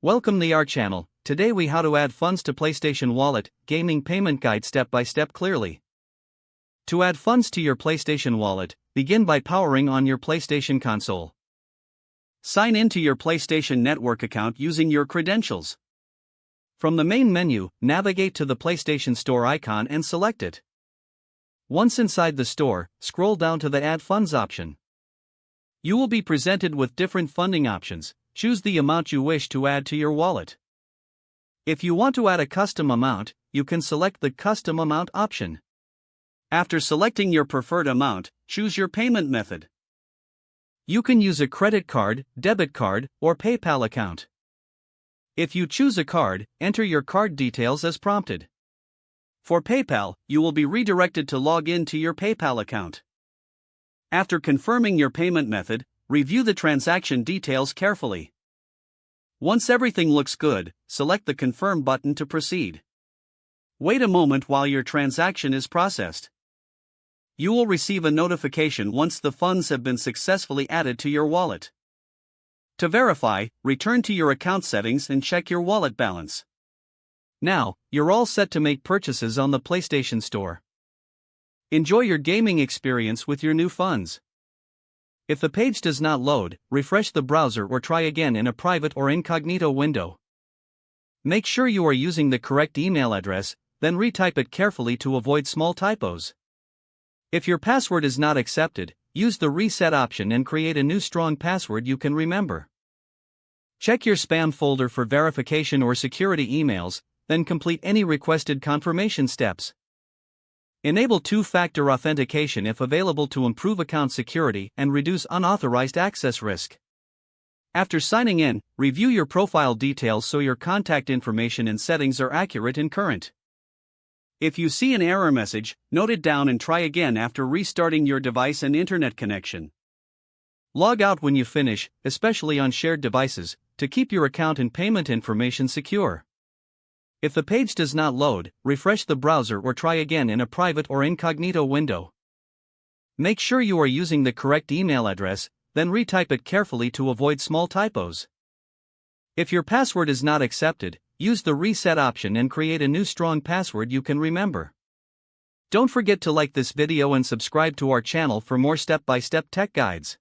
Welcome to our channel. Today we how to add funds to PlayStation Wallet, gaming payment guide step by step clearly. To add funds to your PlayStation Wallet, begin by powering on your PlayStation console. Sign in to your PlayStation Network account using your credentials. From the main menu, navigate to the PlayStation Store icon and select it. Once inside the store, scroll down to the Add Funds option. You will be presented with different funding options. Choose the amount you wish to add to your wallet. If you want to add a custom amount, you can select the Custom Amount option. After selecting your preferred amount, choose your payment method. You can use a credit card, debit card, or PayPal account. If you choose a card, enter your card details as prompted. For PayPal, you will be redirected to log in to your PayPal account. After confirming your payment method, review the transaction details carefully. Once everything looks good, select the Confirm button to proceed. Wait a moment while your transaction is processed. You will receive a notification once the funds have been successfully added to your wallet. To verify, return to your account settings and check your wallet balance. Now, you're all set to make purchases on the PlayStation Store. Enjoy your gaming experience with your new funds. If the page does not load, refresh the browser or try again in a private or incognito window. Make sure you are using the correct email address, then retype it carefully to avoid small typos. If your password is not accepted, use the reset option and create a new strong password you can remember. Check your spam folder for verification or security emails, then complete any requested confirmation steps. Enable two-factor authentication if available to improve account security and reduce unauthorized access risk. After signing in, review your profile details so your contact information and settings are accurate and current. If you see an error message, note it down and try again after restarting your device and internet connection. Log out when you finish, especially on shared devices, to keep your account and payment information secure. If the page does not load, refresh the browser or try again in a private or incognito window. Make sure you are using the correct email address, then retype it carefully to avoid small typos. If your password is not accepted, use the reset option and create a new strong password you can remember. Don't forget to like this video and subscribe to our channel for more step-by-step tech guides.